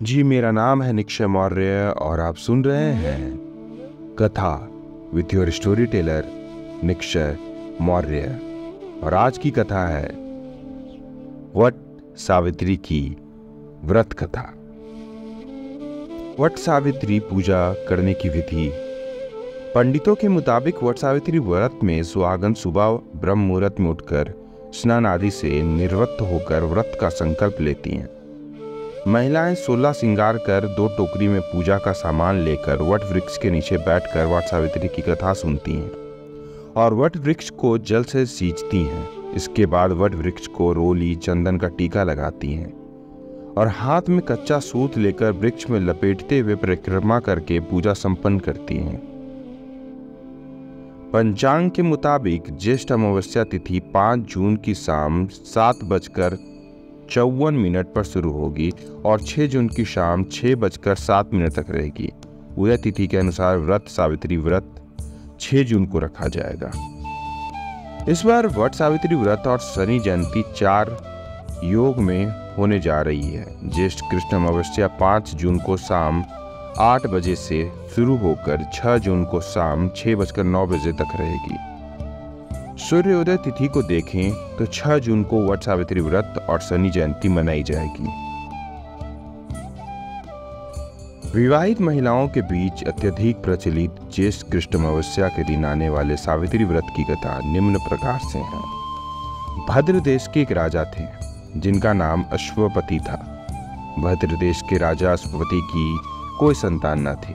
जी, मेरा नाम है निक्षय मौर्य और आप सुन रहे हैं कथा with your story teller Nikshay Maurya. और आज की कथा है वट सावित्री की व्रत कथा। वट सावित्री पूजा करने की विधि। पंडितों के मुताबिक वट सावित्री व्रत में सुहागन सुबह ब्रह्म मुहूर्त में उठकर स्नान आदि से निर्वृत्त होकर व्रत का संकल्प लेती हैं। महिलाएं 16 श्रृंगार कर 2 टोकरी में पूजा का सामान लेकर वट वृक्ष के नीचे बैठकर वट सावित्री की कथा सुनती हैं और वट वृक्ष को जल से सींचती हैं। इसके बाद वट वृक्ष को रोली चंदन का टीका लगाती हैं और हाथ में कच्चा सूत लेकर वृक्ष में लपेटते हुए परिक्रमा करके पूजा संपन्न करती हैं। पंचांग के मुताबिक ज्येष्ठ अमावस्या तिथि 5 जून की शाम 7:54 पर शुरू होगी और 6 जून की शाम 6:07 तक रहेगी। उदय तिथि के अनुसार व्रत सावित्री व्रत 6 जून को रखा जाएगा। इस बार वट सावित्री व्रत और शनि जयंती 4 योग में होने जा रही है। ज्येष्ठ कृष्ण अमावस्या 5 जून को शाम 8 बजे से शुरू होकर 6 जून को शाम 6:09 तक रहेगी। सूर्योदय तिथि को देखें तो 6 जून को वट सावित्री व्रत और शनि जयंती मनाई जाएगी। विवाहित महिलाओं के बीच अत्यधिक प्रचलित ज्येष्ठ कृष्ण अमावस्या के दिन आने वाले सावित्री व्रत की कथा निम्न प्रकार से है। भद्र देश के एक राजा थे जिनका नाम अश्वपति था। भद्र देश के राजा अश्वपति की कोई संतान न थी।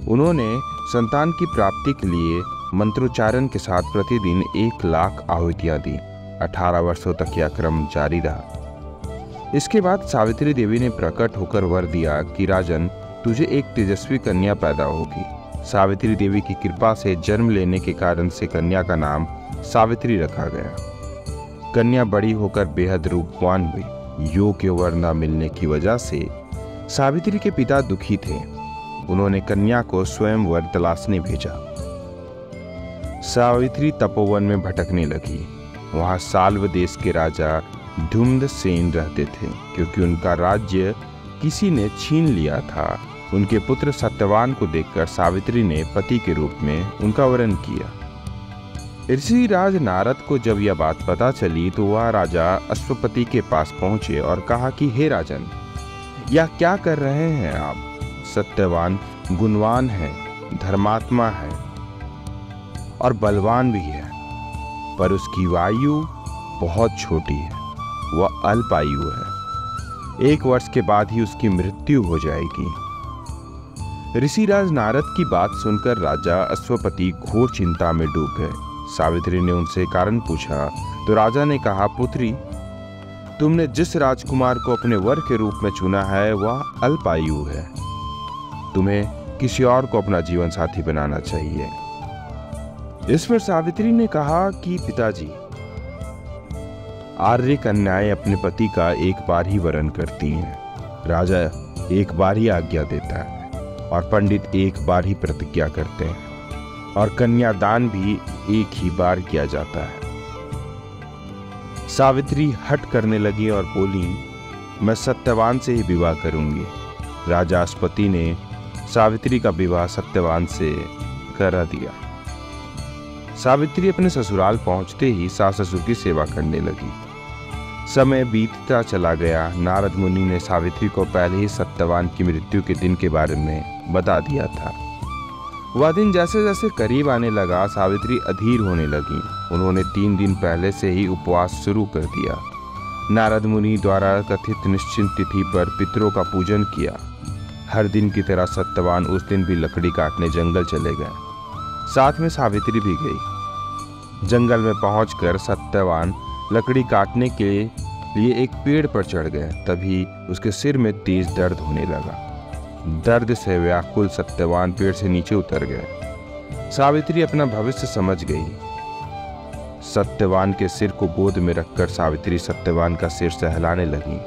उन्होंने संतान की प्राप्ति के लिए मंत्रोच्चारण के साथ प्रतिदिन 1 लाख आहुतियां दी। 18 वर्षों तक यह क्रम जारी रहा। इसके बाद सावित्री देवी ने प्रकट होकर वर दिया कि राजन, तुझे एक तेजस्वी कन्या पैदा होगी। सावित्री देवी की कृपा से जन्म लेने के कारण से कन्या का नाम सावित्री रखा गया। कन्या बड़ी होकर बेहद रूपवान हुई। योग्य वर न मिलने की वजह से सावित्री के पिता दुखी थे। उन्होंने कन्या को स्वयं वर तलाशने भेजा। सावित्री तपोवन में भटकने लगी। वहां साल्व देश के राजा धुम्धसेन रहते थे। क्योंकि उनका राज्य किसी ने छीन लिया था, उनके पुत्र सत्यवान को देखकर सावित्री ने पति के रूप में उनका वरण किया। ऋषिराज नारद को जब यह बात पता चली तो वह राजा अश्वपति के पास पहुंचे और कहा कि हे राजन, यह क्या कर रहे हैं आप? सत्यवान गुणवान है, धर्मात्मा है और बलवान भी है, पर उसकी आयु बहुत छोटी है। वह अल्पायु है। 1 वर्ष के बाद ही उसकी मृत्यु हो जाएगी। ऋषिराज नारद की बात सुनकर राजा अश्वपति घोर चिंता में डूब गए। सावित्री ने उनसे कारण पूछा तो राजा ने कहा, पुत्री, तुमने जिस राजकुमार को अपने वर के रूप में चुना है वह अल्पायु है। तुम्हें किसी और को अपना जीवन साथी बनाना चाहिए। इस पर सावित्री ने कहा कि पिताजी, आर्य कन्याएं अपने पति का एक बार ही वरण करती हैं। राजा एक बार ही आज्ञा देता है और पंडित एक बार ही प्रतिज्ञा करते हैं और कन्यादान भी एक ही बार किया जाता है। सावित्री हट करने लगी और बोली, मैं सत्यवान से ही विवाह करूंगी। राजा अश्वपति ने सावित्री का विवाह सत्यवान से करा दिया। सावित्री अपने ससुराल पहुंचते ही सास ससुर की सेवा करने लगी। समय बीतता चला गया। नारद मुनि ने सावित्री को पहले ही सत्यवान की मृत्यु के दिन के बारे में बता दिया था। वह दिन जैसे जैसे करीब आने लगा, सावित्री अधीर होने लगी। उन्होंने 3 दिन पहले से ही उपवास शुरू कर दिया। नारद मुनि द्वारा कथित निश्चित तिथि पर पितरों का पूजन किया। हर दिन की तरह सत्यवान उस दिन भी लकड़ी काटने जंगल चले गए। साथ में सावित्री भी गई। जंगल में पहुंचकर सत्यवान लकड़ी काटने के लिए एक पेड़ पर चढ़ गए। तभी उसके सिर में तेज दर्द होने लगा। दर्द से व्याकुल सत्यवान पेड़ से नीचे उतर गए। सावित्री अपना भविष्य समझ गई। सत्यवान के सिर को गोद में रखकर सावित्री सत्यवान का सिर सहलाने लगी।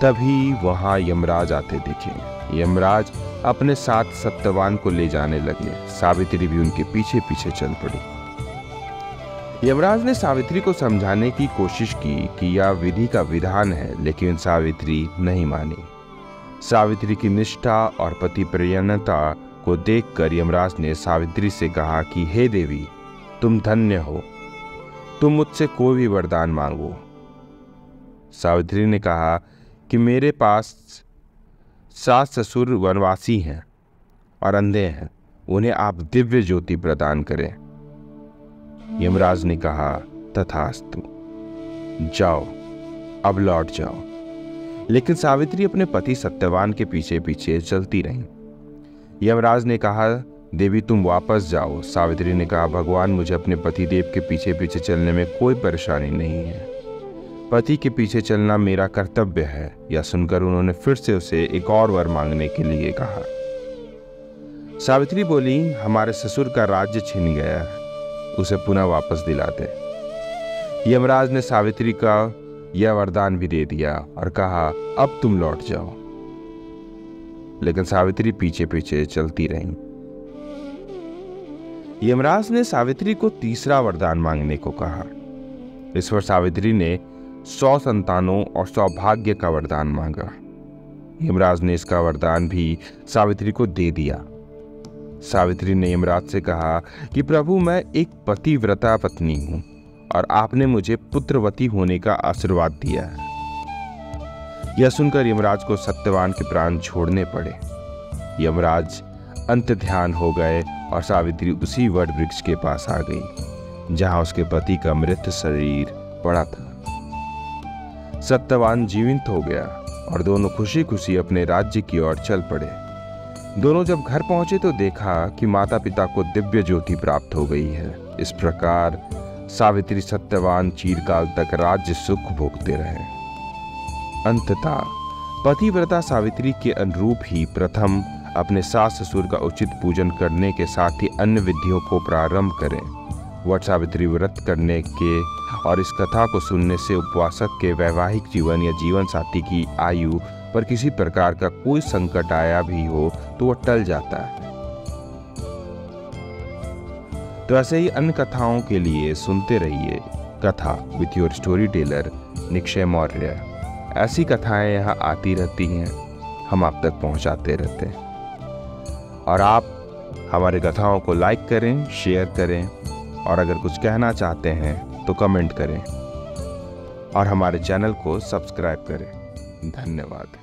तभी वहां यमराज आते दिखे। यमराज अपने साथ सत्यवान को ले जाने लगे। सावित्री भी उनके पीछे पीछे चल पड़ी। यमराज ने सावित्री को समझाने की कोशिश की कि यह विधि का विधान है, लेकिन सावित्री नहीं मानी। सावित्री की निष्ठा और पति प्रियता को देखकर यमराज ने सावित्री से कहा कि हे देवी, तुम धन्य हो, तुम मुझसे कोई भी वरदान मांगो। सावित्री ने कहा कि मेरे पास सास ससुर वनवासी हैं और अंधे हैं, उन्हें आप दिव्य ज्योति प्रदान करें। यमराज ने कहा तथास्तु, जाओ, अब लौट जाओ। लेकिन सावित्री अपने पति सत्यवान के पीछे पीछे चलती रही। यमराज ने कहा देवी, तुम वापस जाओ। सावित्री ने कहा भगवान, मुझे अपने पति देव के पीछे पीछे चलने में कोई परेशानी नहीं है, पति के पीछे चलना मेरा कर्तव्य है। यह सुनकर उन्होंने फिर से उसे एक और वर मांगने के लिए कहा। सावित्री बोली, हमारे ससुर का राज्य छिन गया है, उसे पुनः वापस दिला दे। यमराज ने सावित्री का यह वरदान भी दे दिया और कहा अब तुम लौट जाओ। लेकिन सावित्री पीछे पीछे चलती रही। यमराज ने सावित्री को तीसरा वरदान मांगने को कहा। इस पर सावित्री ने 100 संतानों और सौभाग्य का वरदान मांगा। यमराज ने इसका वरदान भी सावित्री को दे दिया। सावित्री ने यमराज से कहा कि प्रभु, मैं एक पतिव्रता पत्नी हूं और आपने मुझे पुत्रवती होने का आशीर्वाद दिया है। यह सुनकर यमराज को सत्यवान के प्राण छोड़ने पड़े। यमराज अंत ध्यान हो गए और सावित्री उसी वट वृक्ष के पास आ गई जहां उसके पति का मृत शरीर पड़ा था। सत्यवान जीवित हो गया और दोनों खुशी खुशी अपने राज्य की ओर चल पड़े। दोनों जब घर पहुंचे तो देखा कि माता पिता को दिव्य ज्योति प्राप्त हो गई है। इस प्रकार सावित्री सत्यवान चिरकाल तक राज्य सुख भोगते रहे। अंततः पतिव्रता सावित्री के अनुरूप ही प्रथम अपने सास ससुर का उचित पूजन करने के साथ ही अन्य विधियों को प्रारंभ करें। वट सावित्री व्रत करने के और इस कथा को सुनने से उपवासक के वैवाहिक जीवन या जीवन साथी की आयु पर किसी प्रकार का कोई संकट आया भी हो तो वह टल जाता है। तो ऐसे ही अन्य कथाओं के लिए सुनते रहिए कथा with your story teller Nikshay Maurya. ऐसी कथाएं यहाँ आती रहती हैं, हम आप तक पहुँचाते रहते हैं। और आप हमारे कथाओं को लाइक करें, शेयर करें और अगर कुछ कहना चाहते हैं तो कमेंट करें और हमारे चैनल को सब्सक्राइब करें। धन्यवाद।